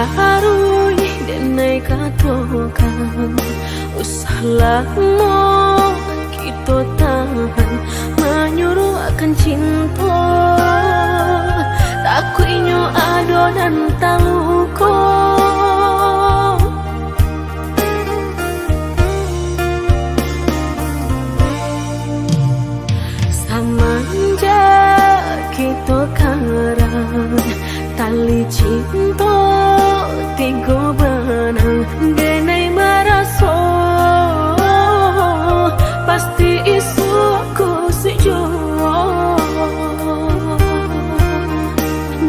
tarui denai katokan usah lama kita tahan menyuruh akan cinta takut inyo ado dan taluko samanja kita karang tali cinta tiga benang denai maraso pasti isuku sejuo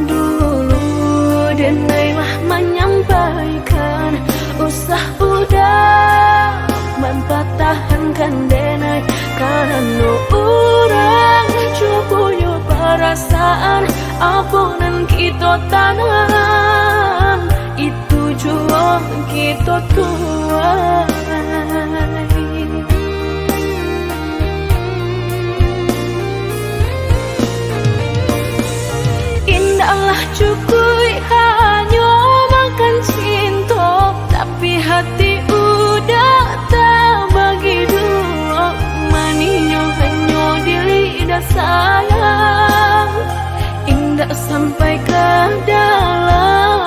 dulu denai lah menyampaikan usah udah mempatahankan denai karena orang cukup perasaan aponan kita tanam itu jual kita tuai indahlah cukup hanya makan cinta tapi hati udah tak bagi dua maninyo hanya di lidah sayang indah sampai ke dalam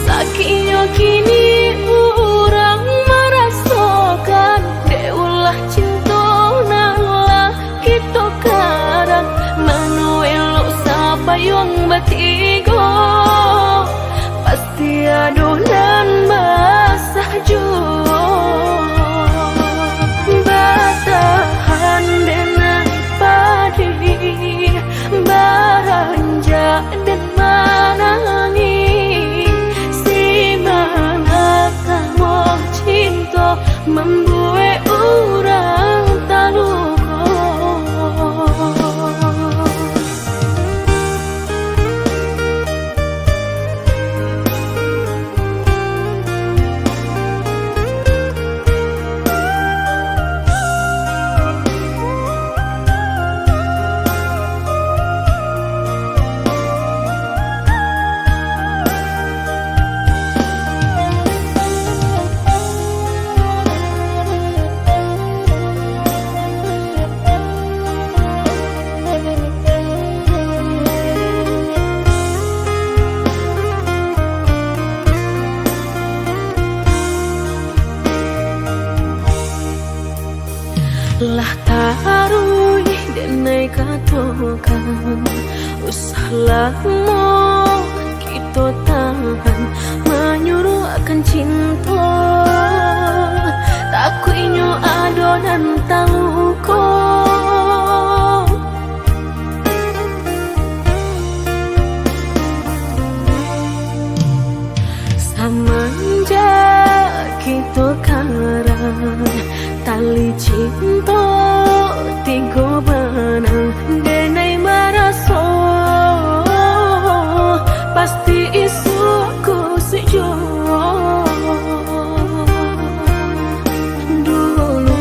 sakitnya kini orang merasakan deulah cinta nalah kita karang manuel siapa yang bertiga pasti adonan basah jua batahan denai padi baranja dan manangi si mana kamu cinta membuat orang taluko lah tarui denai katokan usah lama kita tahan menyuruh akan cinta takut inyo ado dan taluko samanja kita karang tali cinta tiga benang denai maraso pasti isuku sejuo dulu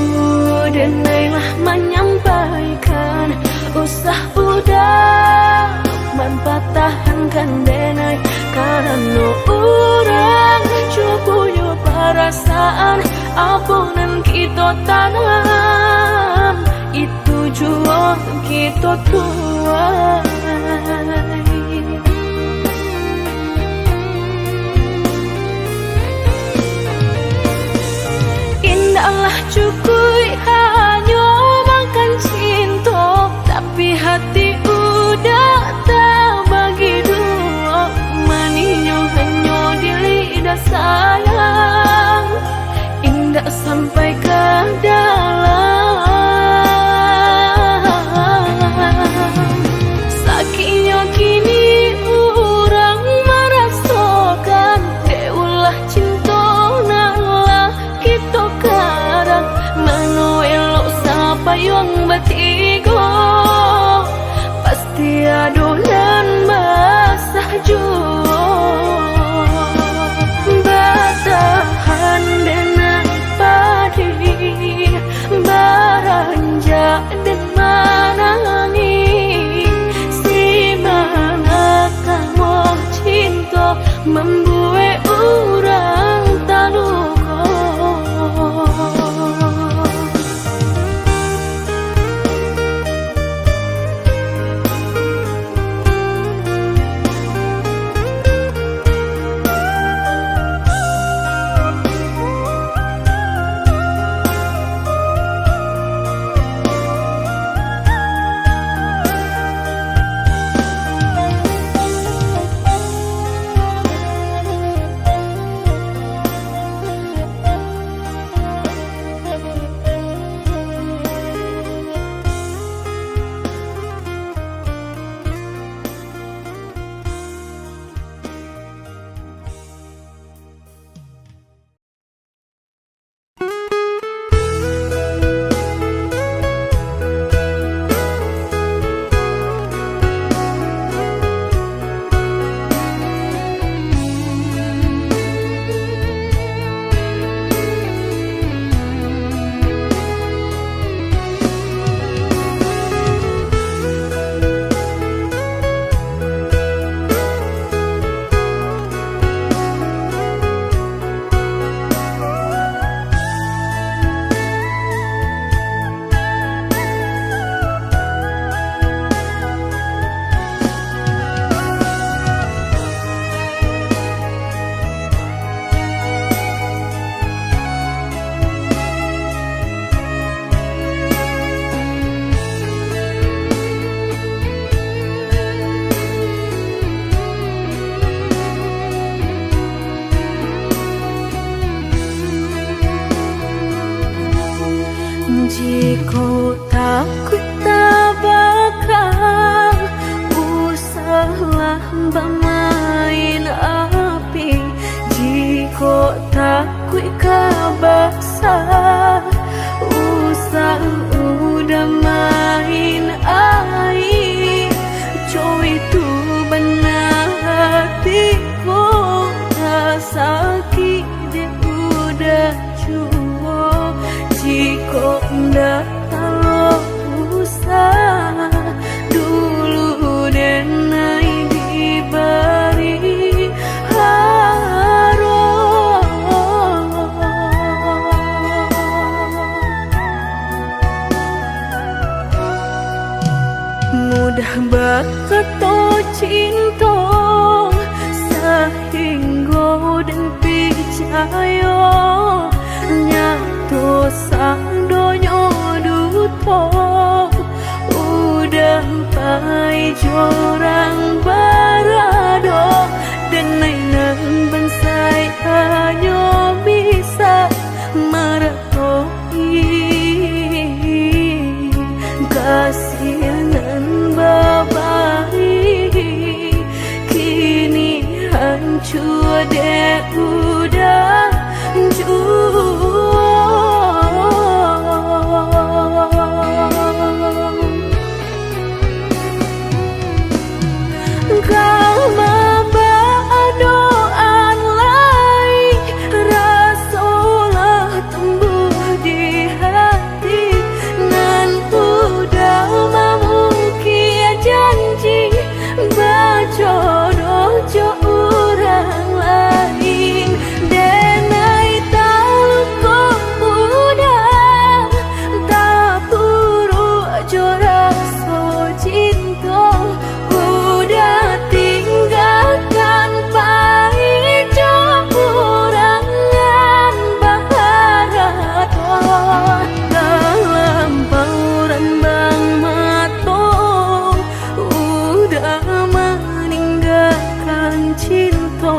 denai lah menyampaikan usah udah mempatahankan denai karena orang cukup perasaan aponan kita tanam itu jual kita tuai indahlah cukup hanya makan cinta tapi hati udah tak bagi dua maninyo hanya di lidah sayang indah sampai ke dalam sakitnya kini orang merasakan deulah cinta nalah kita karang manuel membuat orang tak luka. Jika takut tak bakal usahlah bermain api. Jika takut kabasa usah udah main air. Coy itu benar hatiku tak sakit dia udah cuma. Jika ndak kalau usah dulu dan naik diberi harum. Mudah bakal cinta sehingga dan percaya nyatu sang donyo duto udah pai jorang barado dan nainan bensai hanya bisa meratoi kasihanan babai kini hancur deh udah kau membawa doan lain rasalah tumbuh di hati nan udah memukir janji berjodoh jo orang lain dan naik tahu kau udah tak buru jo rasa cinta udah tinggalkan pahit jo kurangan bahagia dalam bauran bang matong udah meninggalkan cinta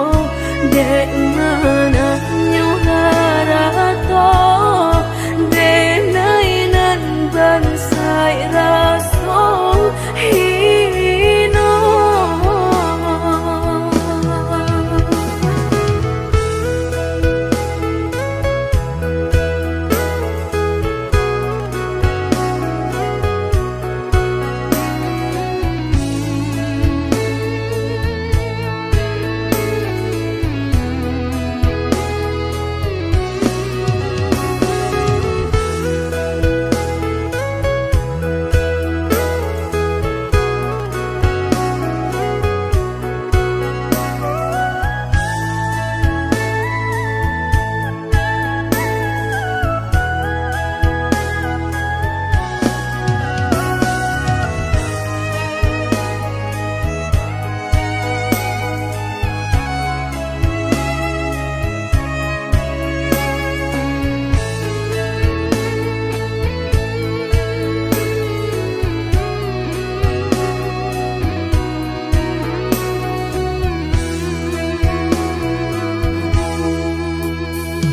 dek mana nyuharato dek nainan bansai raso hino.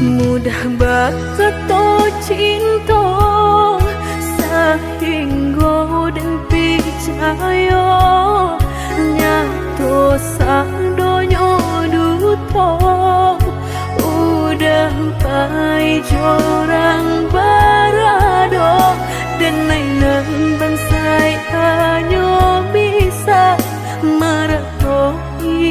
mudah bakato cinta sehingga dan percaya nyato sadonyo duto udah pai jorang barado dan nainan bansai hanya bisa meratoi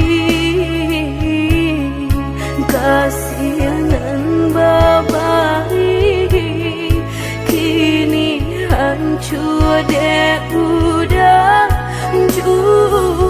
kasihanan babai kini hancur deh udah jauh.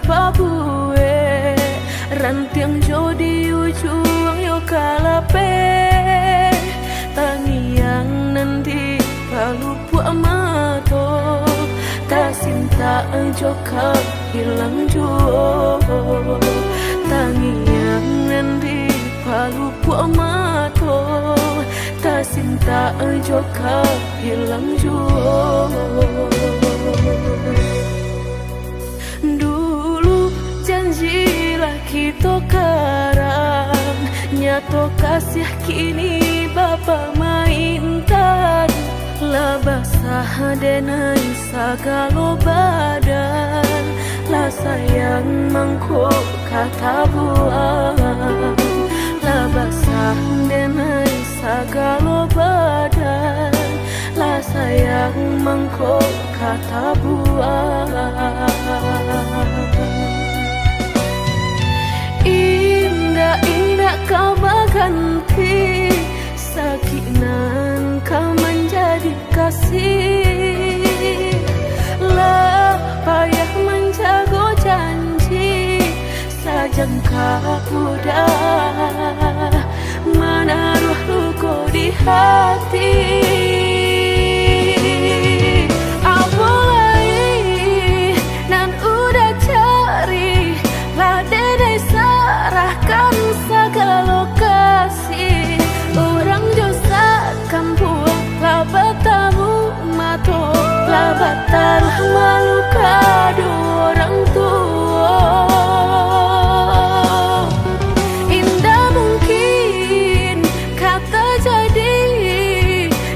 Papue rantiang jodi ujung yo kalape tangiang nanti palupu amato tak sinta joka hilang juo tangiang nanti palupu amato tak sinta joka hilang juo. Janjilah kita karang nyato kasih kini bapa mainkan lah basah denai sagalo badan lah sayang mangkuk kata buang lah basah denai sagalo badan lah sayang mangkuk kata buang. Indah-indah kau berganti sakinan kau menjadi kasih lah payah menjaga janji sajangka udah hati. Apalagi nan udah cari lah dede sarahkan segala lokasi. Orang josa kampung lah bertamu mato lah batal malu kado orang tua. Indah mungkin kata jadi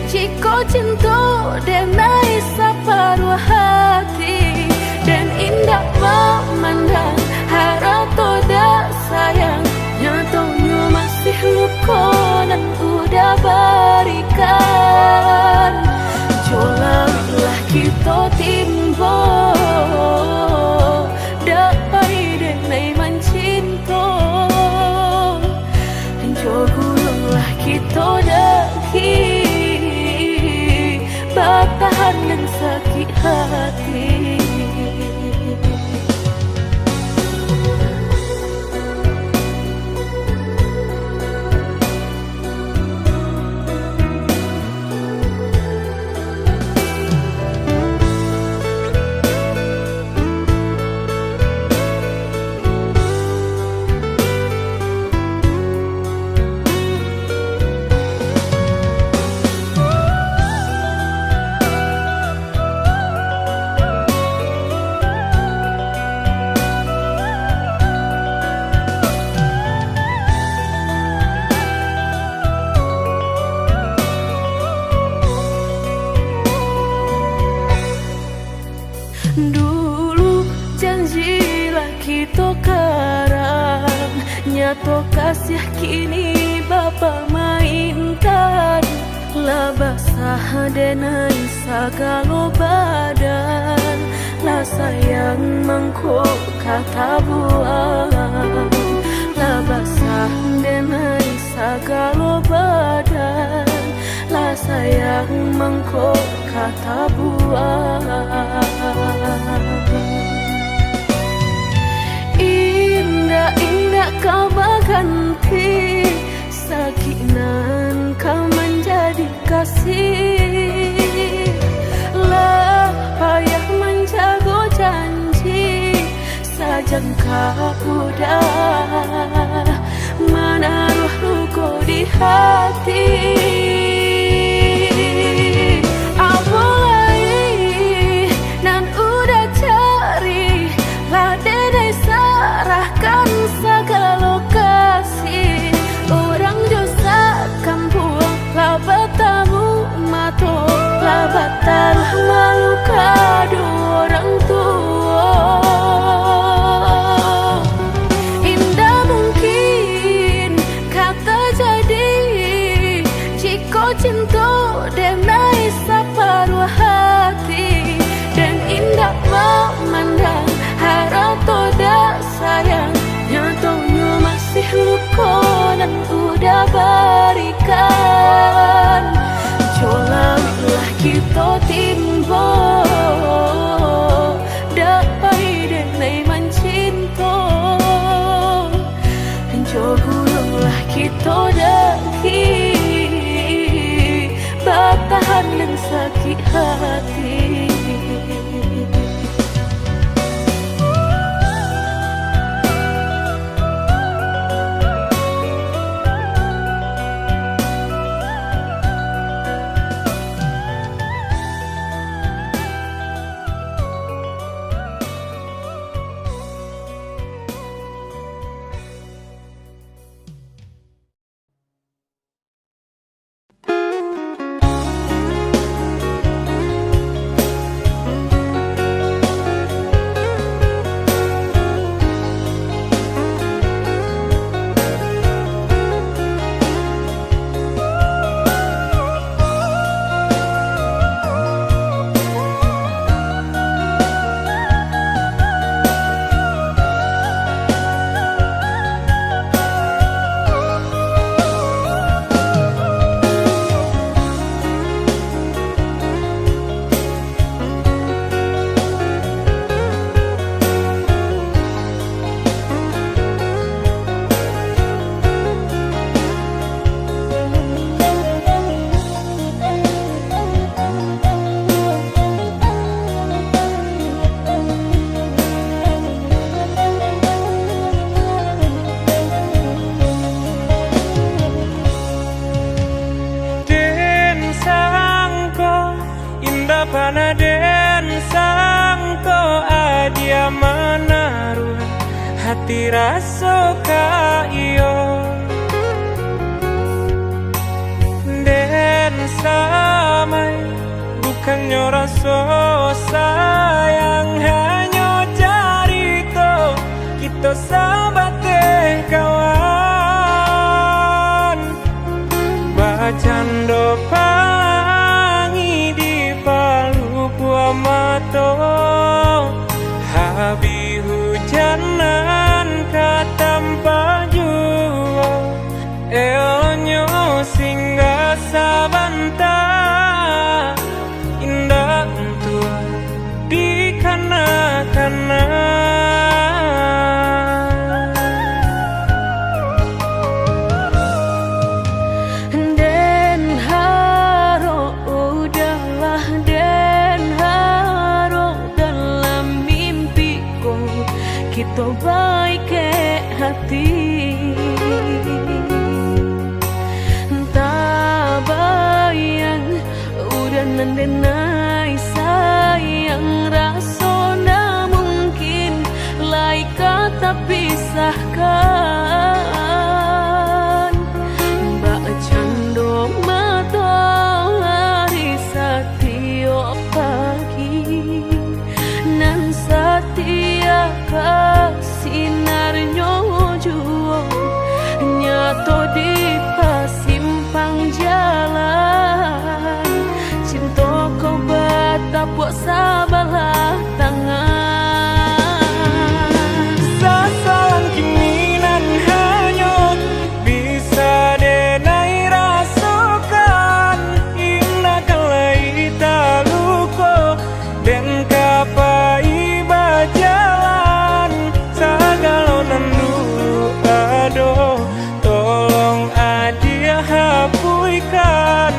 jika cinta denai separuh hati. Dan indah memandang harap toda sayang nyatanya masih luka dan udah berikan. Jolalah kita timbo dapai denai mencinta. Dan jogullah kita daki bertahan dan sakit hati. Dulu janjilah kita karang nyato kasih kini bapa mainkan. Lah basah denai sagalo badan lah sayang mangkok kata buang. Lah basah denai sagalo badan lah sayang mangkok kata buang. Indah-indah kau berganti sakinan kau menjadi kasih. Lah payah menjaga janji sajangka udah menaruh luka di hati. Apalagi nan udah cari lah dede sarahkan segala lokasi. Orang josa kampung lah bertamu mato lah batal malu kado orang tua. Indah mungkin kata jadi jika cinta denai separuh hati. Dan indah memandang harap toda sayang nyatanya masih luka dan udah berikan. Jolalah kita timbo dapai denai mencinta. Dan jogullah kita daki bertahan dan sakit hati. mana den sangko adia menaruh hati rasa ka iyo den samai bukannya rasa sayang hanya carito kita sahabat kawan bacando pangi di palu gua mato habi hujanan katampa jua elonyo singgah sabanta indah tua di kana-kana kita baik ke hati tak bayang udah nandenai sayang rasona mungkin lai kata pisahkan mbak cando matahari setiap pagi nan setia sinarnya juo nyato di pasimpang jalan cinta kau batapuk sabalah tangan sasalan kiminan hanyut bisa denai rasukan indah kalai taluko dan kapai bajalan sagalonan dulu aduh tolong adia hapuikan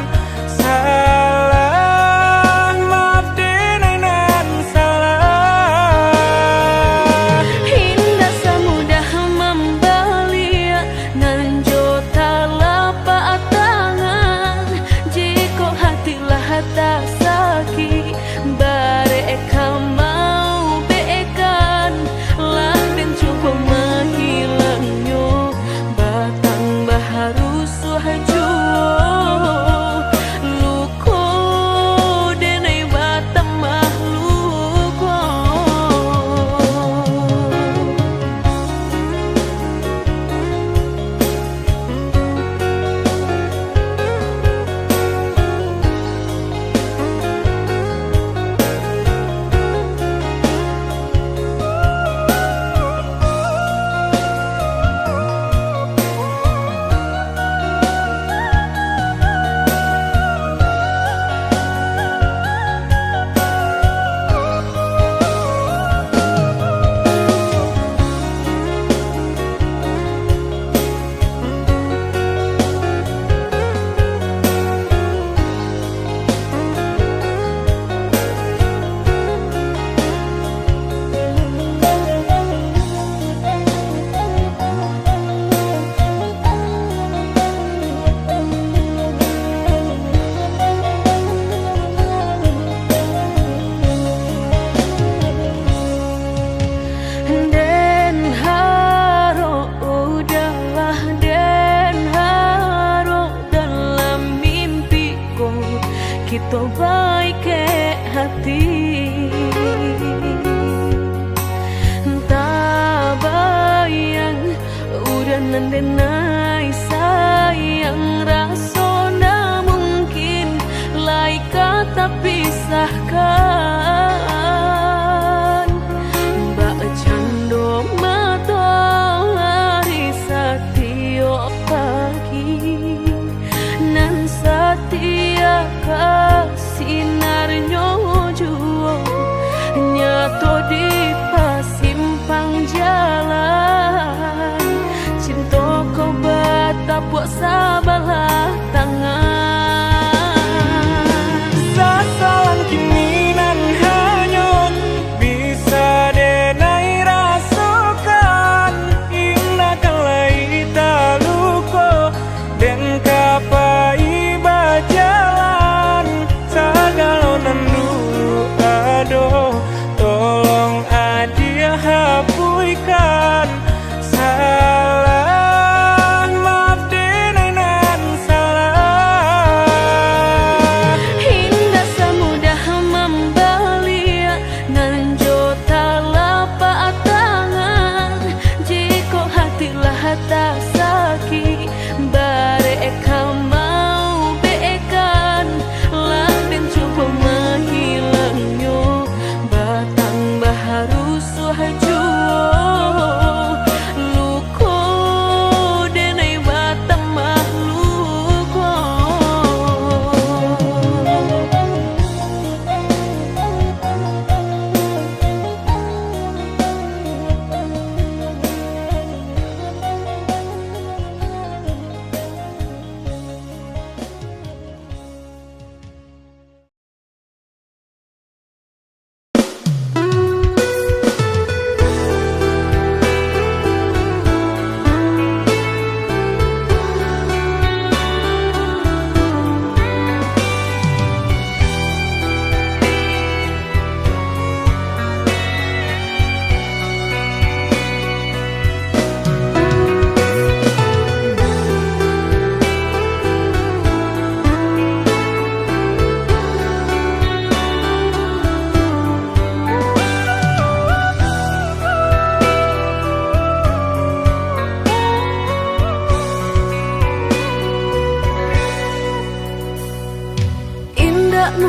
salah maaf denenan salah indah semudah membalia nan jota lapak tangan jika hatilah tak sakit bareka mau bekan lah dan cukup menghilangnya batang baharu suhajo luko denai batang mahluko kita baik ke hati tak bayang udah nandenai sayang rasona mungkin lai kata pisahkan mbak cando matahari setiap pagi nan setia sinarnya juo nyato di pasimpang jalan cinta kau batapuk sabalah tangan sasalan kiminan hanyut bisa denai rasukan indah kalai taluko dan kapai bajalan sagalonan dulu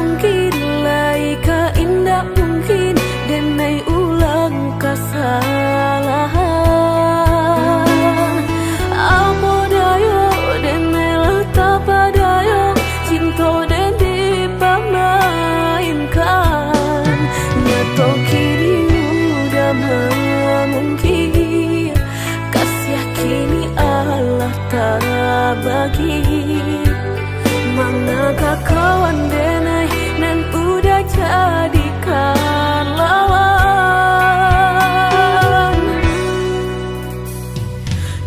mungkin lai ka indah mungkin denai ulang kesalahan. Amo dayo denai lata padayo cinta den dipamainkan. Nyato kini udah mungkin kasih kini Allah tak bagi. Manakah kawan denai nan udah jadikan lawan.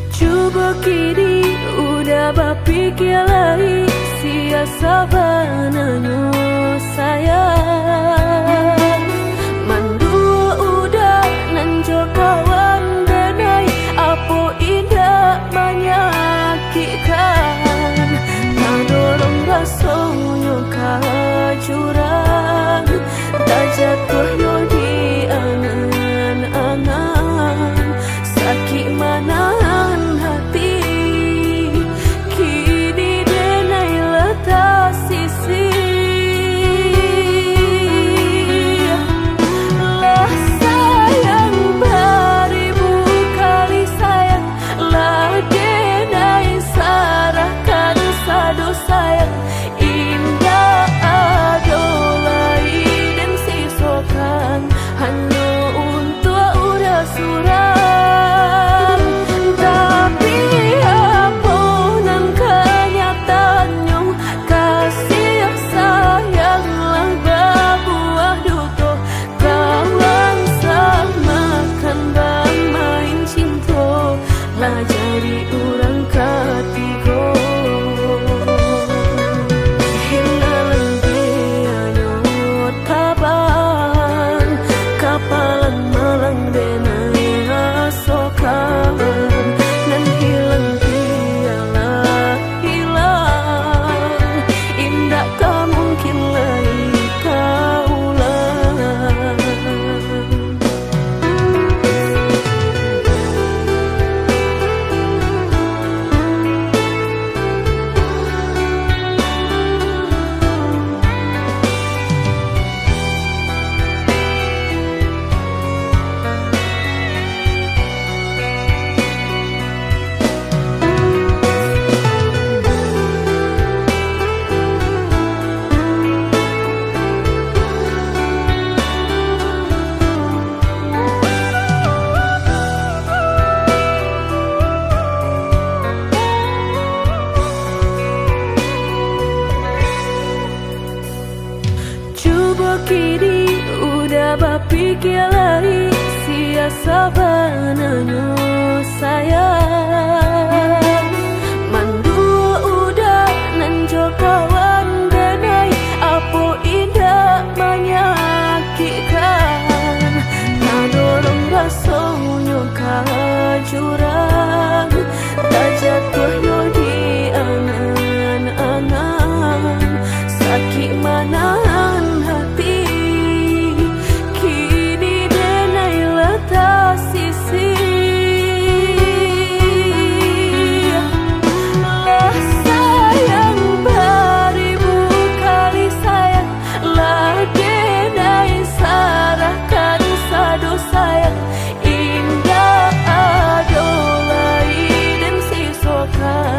Coba kini udah berpikir lagi siasa bananyo sayang. Mandua udah nanjo kawan denai apo indah menyakitkan. Tadorong rasonyo kajurang tak jatuh yo di angan-angan. Sakit manahan hati kini denai letak sisi. Lah sayang beribu kali sayang, lah denai sarahkan sadu sayang. Indah adolai dan sisokan hanya untuk udah suram. Tapi apunan kenyataannya kasih sayang lang berbuah duto. Kawan samakan bang main cinta lah jadi orang ketiga. Hilang dianyo tabang kapalan malang denai asokan. Nan hilang dialah hilang indah tak mungkin lagi kaulang. Coba kini udah berpikir lagi siasa bananyo sayang. Mandua udah nanjo kawan denai apo indah menyakitkan. Tadorong rasonyo kajurang tak jatuh yo di angan-angan. Sakit manahan hati kini denai letak sisi. Lah sayang beribu kali sayang, lah denai sarahkan sadu sayang. Indah adolai dan sisokan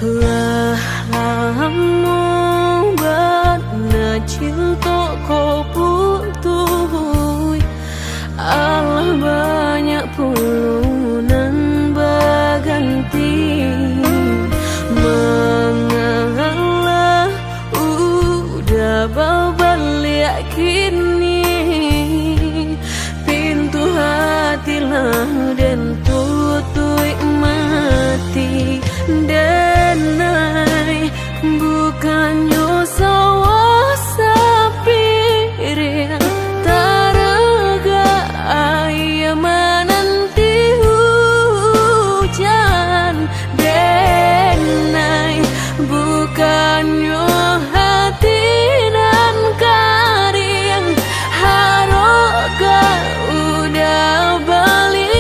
Lah lamu bana cinta kau putuh, Allah banyak pulunan baganti. Mengalah udah babalik kini, pintu hati lah dan tutup mati. Denai bukannya sawah sapir taraga ayam menanti hujan. Denai bukannya hati nan karing haroga udah balik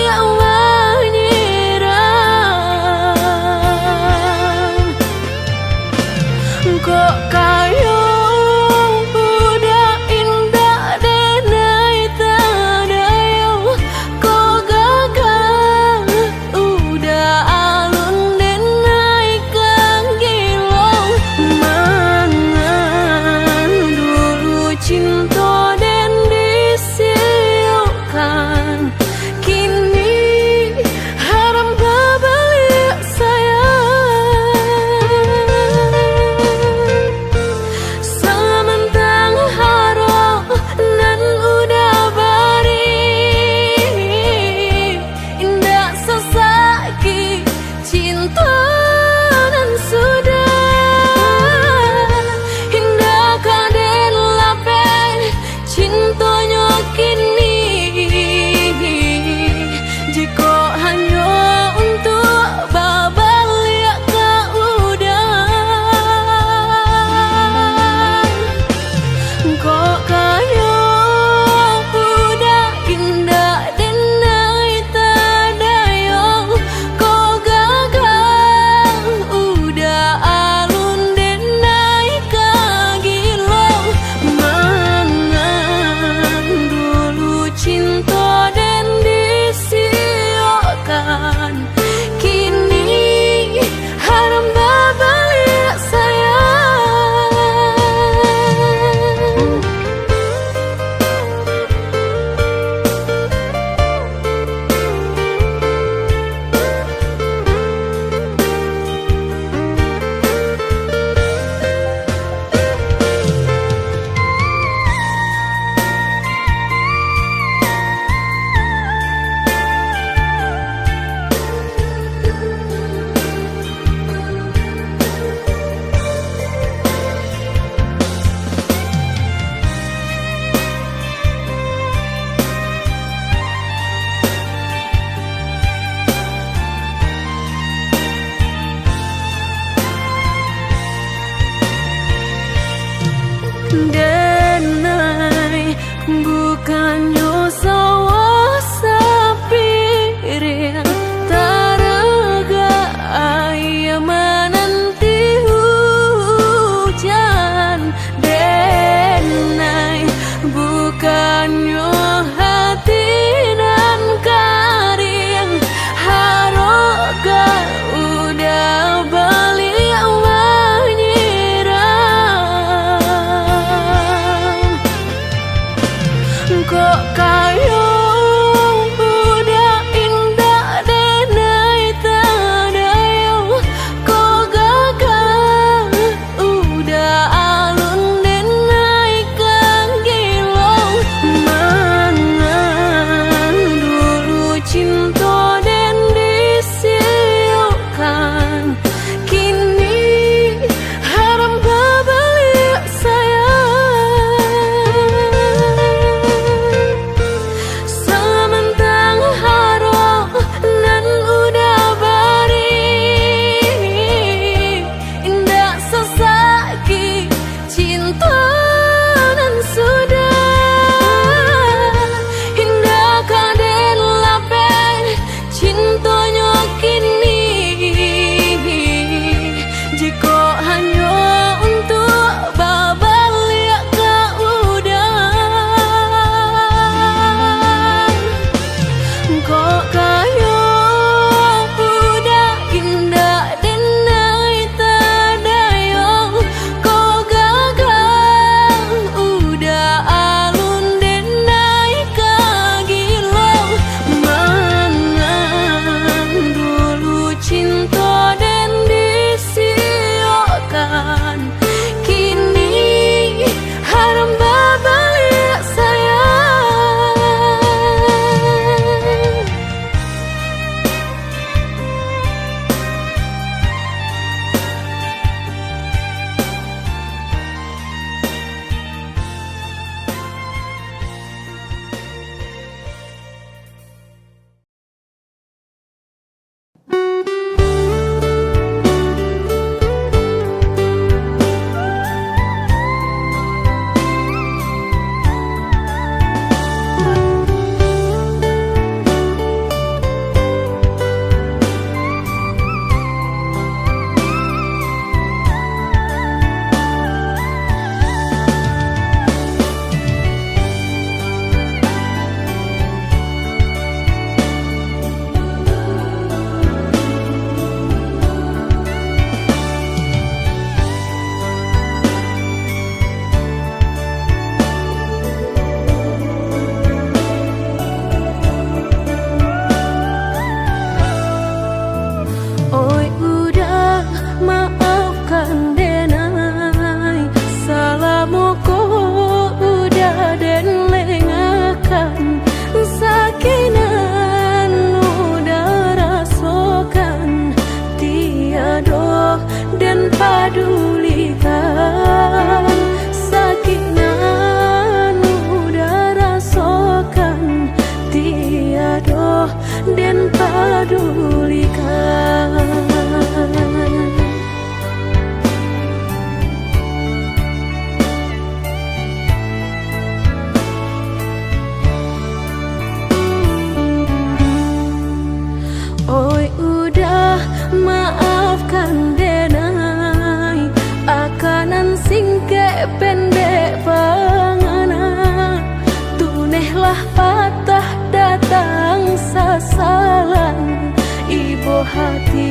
kok kayo udah indah denai tadayo kok gagal udah alun denai kang gilong. Mangan dulu cinta dan disiukan, kini haram babalik sayang. Denai bukannya sawah sapir taraga ayam menanti hujan. Denai bukannya hati nan karing haroga udah balik menyerah. Tunailah patah datang sasalan, ibu hati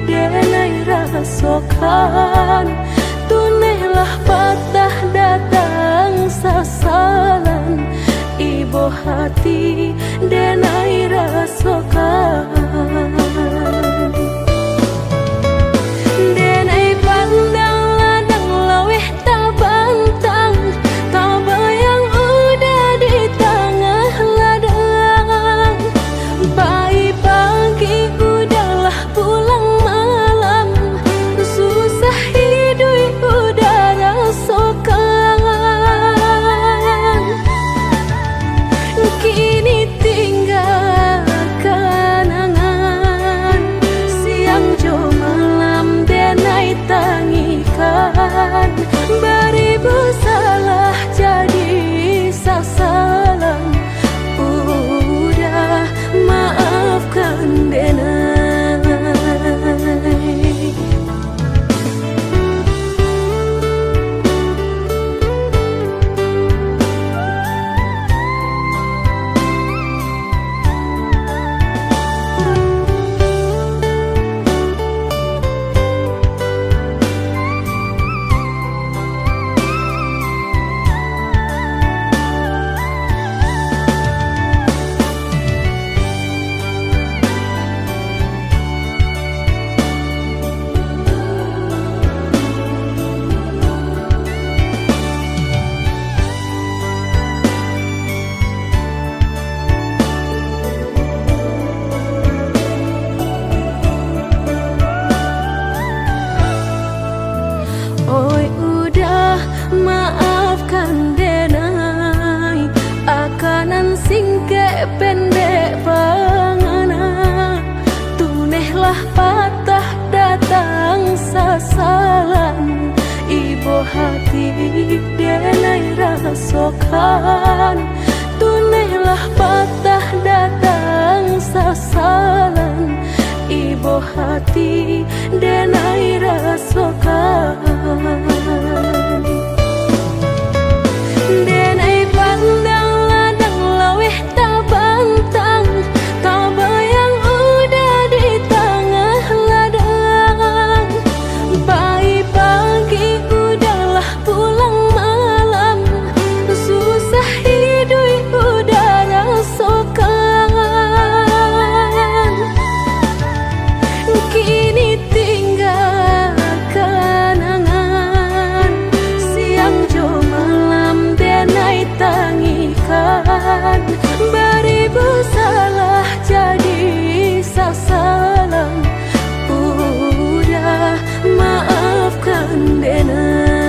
denai rasokan. Tunailah patah datang sasalan, ibu hati denai rasokan. Denai pandang ladang laweh tak bantang, tak bayang udah di tengah ladang. Pagi-pagi udahlah pulang malam, susah hidup udah rasakan. Kini tinggal kenangan, siang jo malam denai tangikan. Beribu salah jadi sasalan, udah maafkan denai. Oi udah maafkan denai, akanan singke pendek pangana. Tunailah patah datang sasalan, ibu hati denai rasokan. Tunailah patah datang sasalan, ibu hati denai rasokan. Denai pandang ladang laweh tak bantang, tak bayang udah di tengah ladang. Pagi-pagi udahlah pulang malam, susah hidup udah rasakan. Kini tinggal kenangan, siang jo malam denai tangikan. Beribu salah jadi sasalan, udah maafkan denai.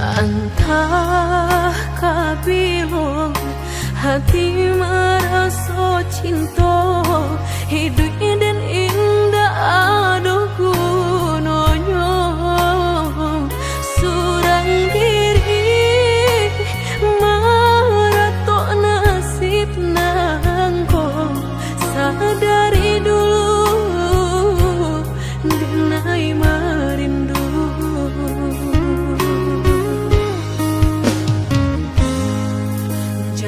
Entah kabilon hati merasa cinta, hidup dan indah aduh gunanya. Surang diri maratok nasib nangko, sadari dulu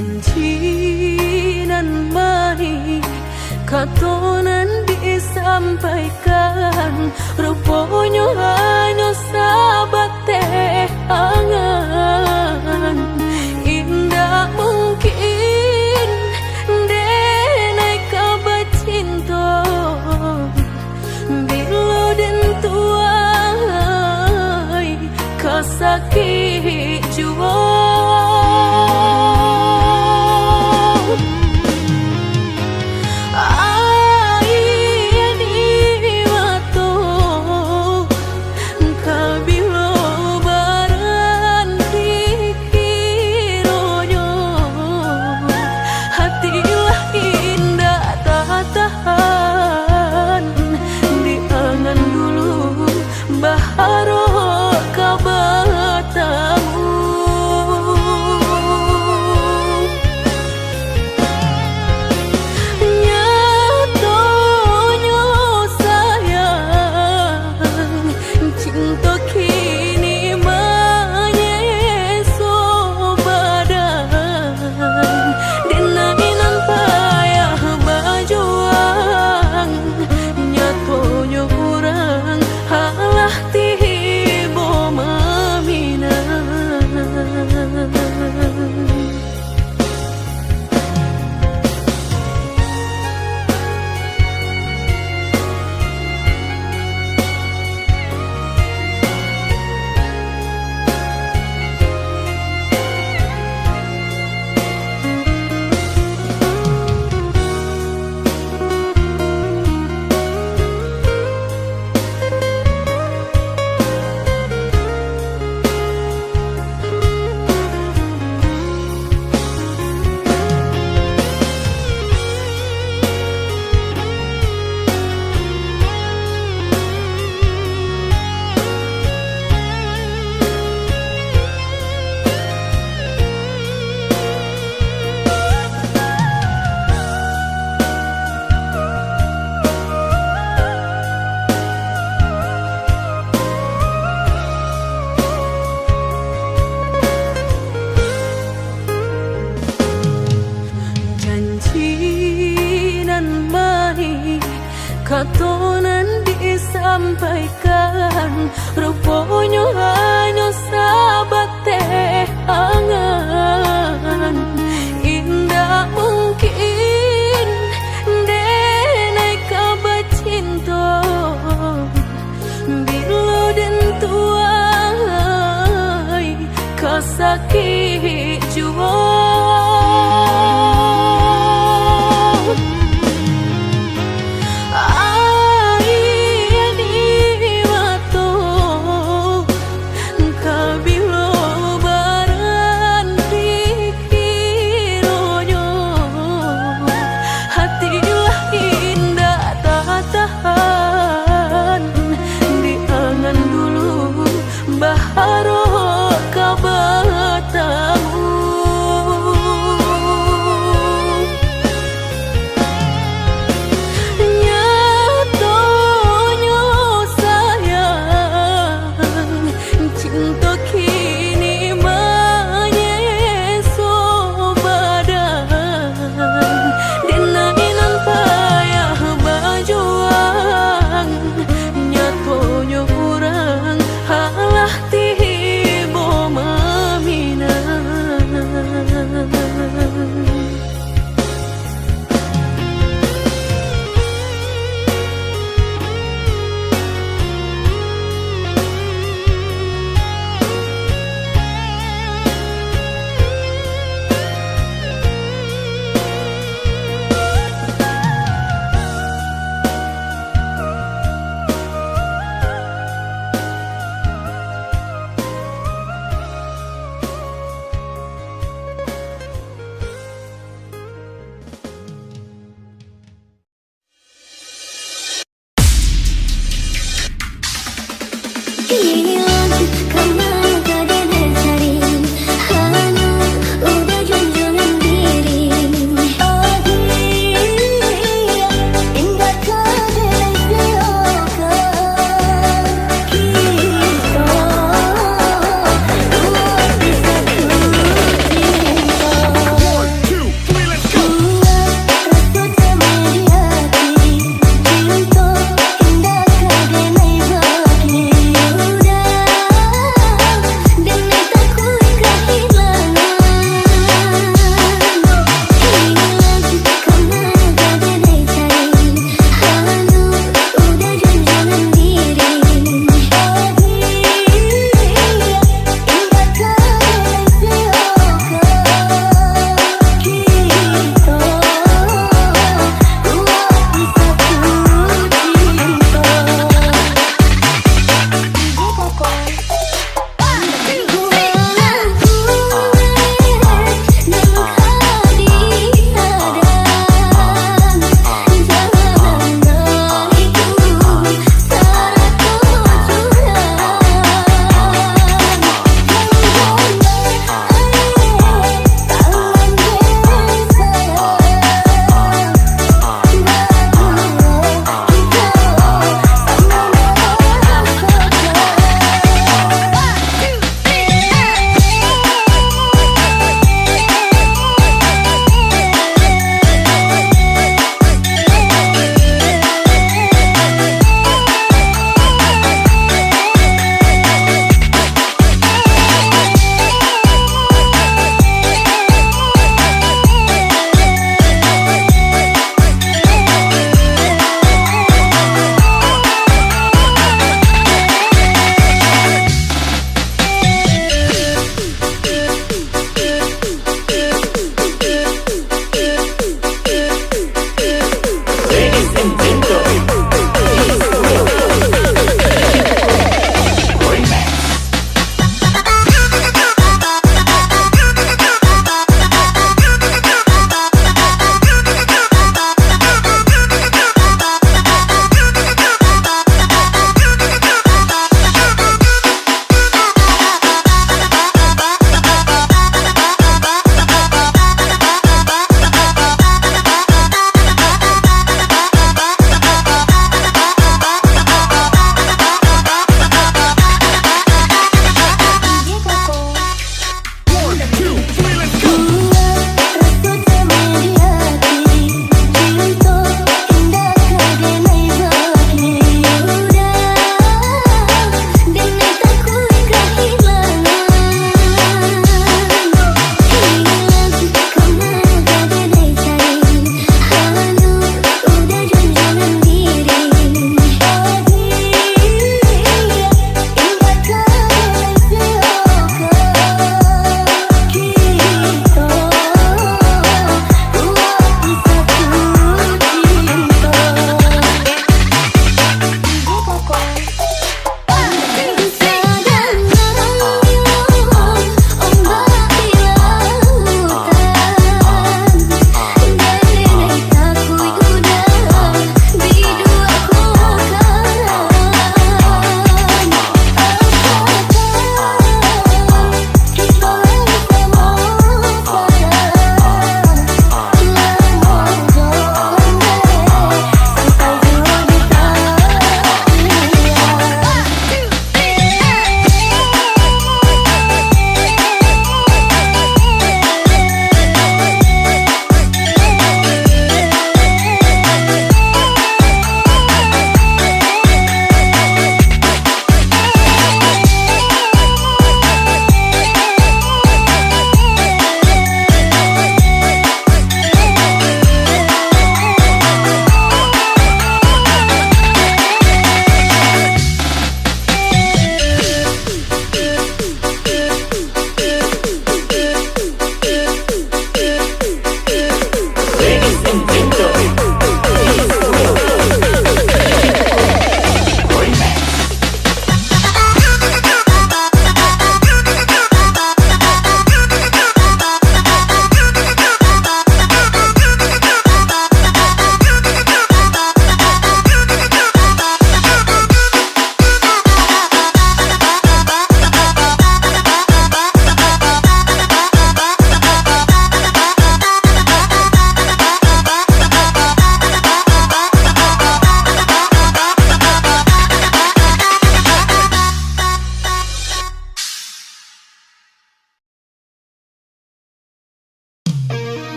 janji nan mai katonan disampaikan, rupanya hanya sahabat teh angan. Indah mungkin denai kabar cinta bila den tuai kasakit jua.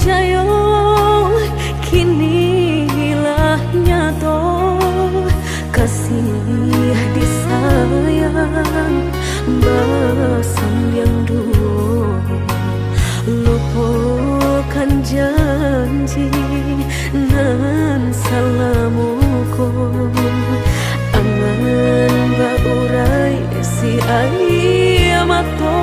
picayo kinilah nyato kasih disayang basan yang dulu lupakan janji nan salamuku angan baurai si ayamato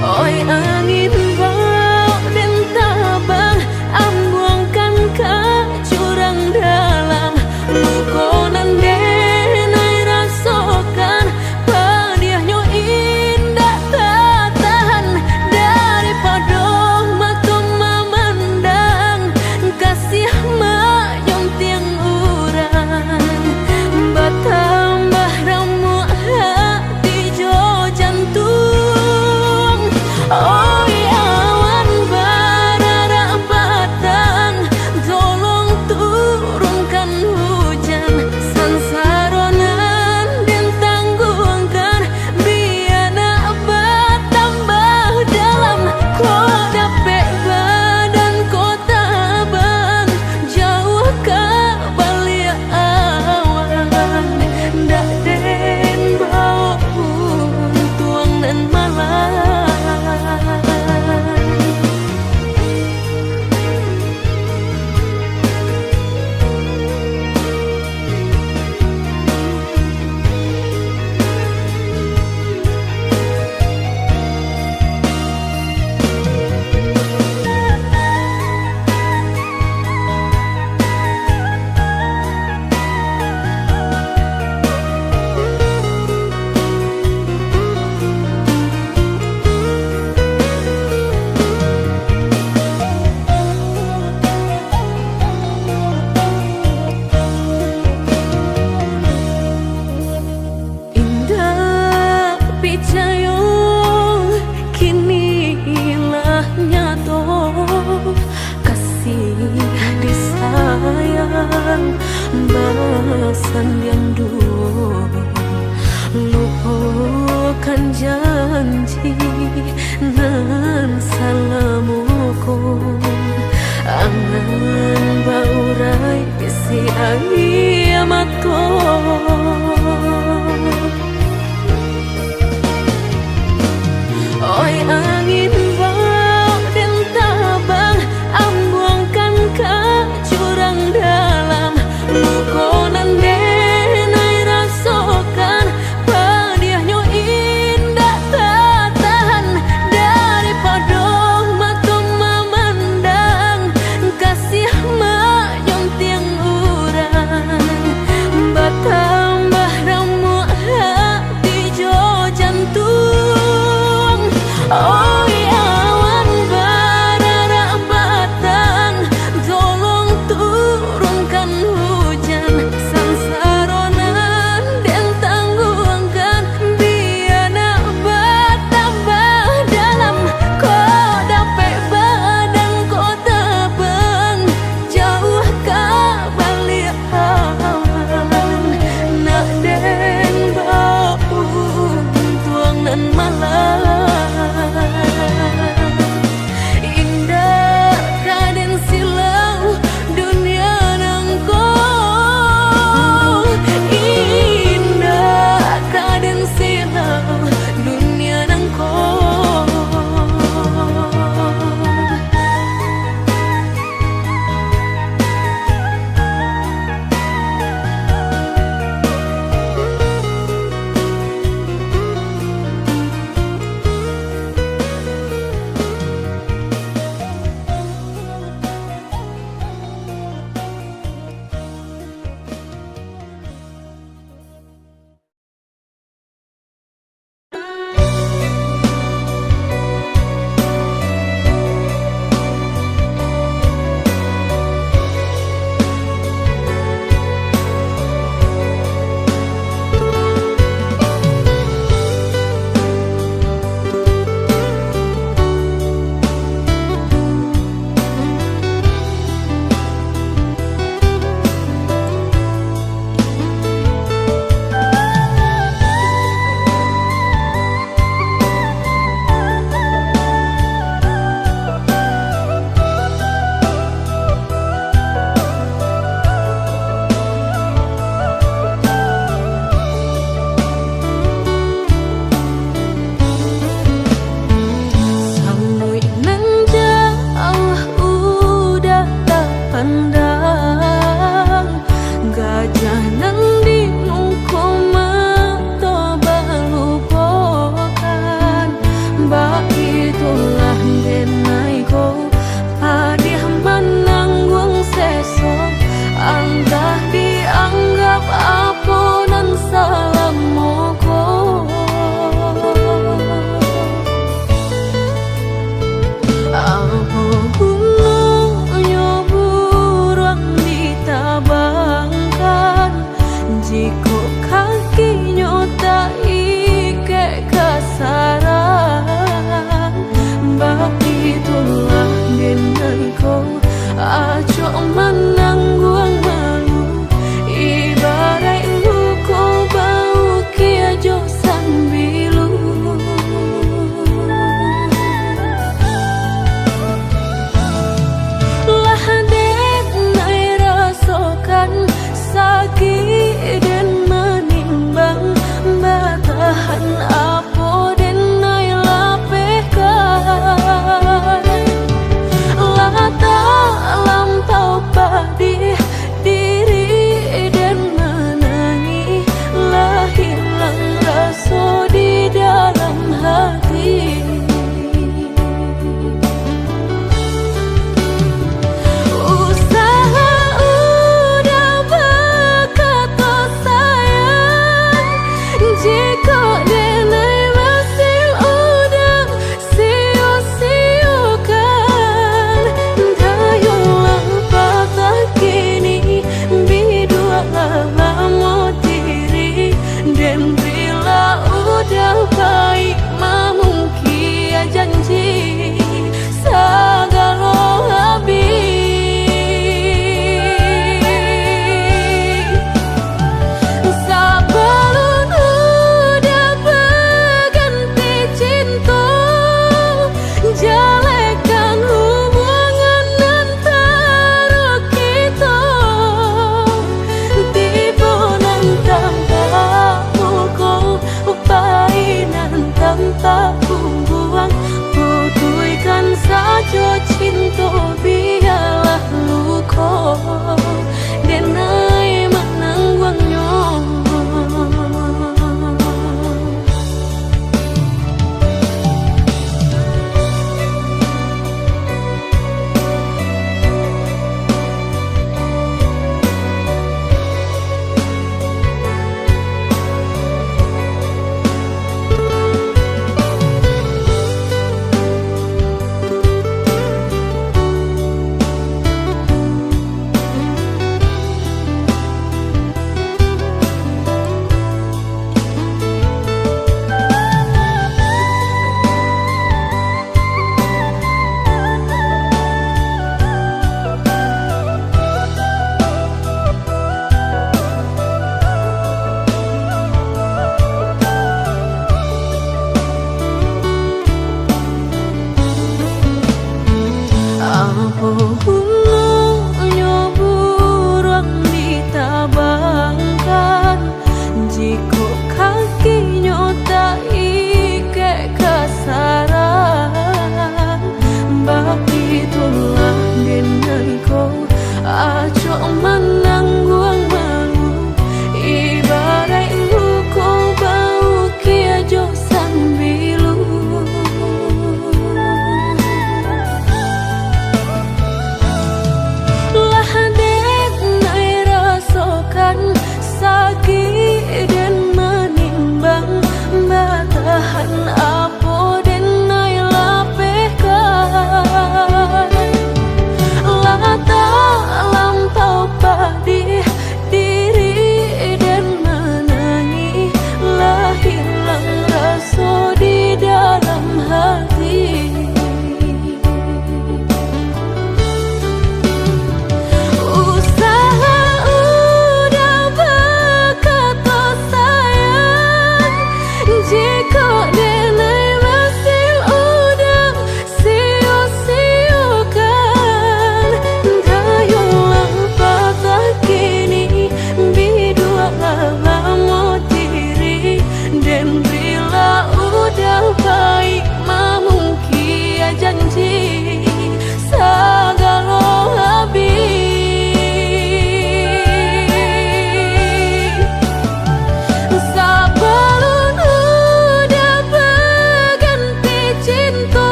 oi angin bau dan tabang ambuangkan ke jurang dalam lukonan denai rasokan padiahnya indah tak tahan daripada matung memandang kasih mayong tiang urang batambah ramu hati jo jantung. Oh awan barara batang tolong turunkan hujan sansaronan dan tangguhkan biana bertambah dalam kota badan kota bang jauh ke balia awan dak den bau tuang dan malam. Picayo kinilah nyato kasih disayang basan yang dulu lupakan janji nan salamuku angan baurai si ayamato.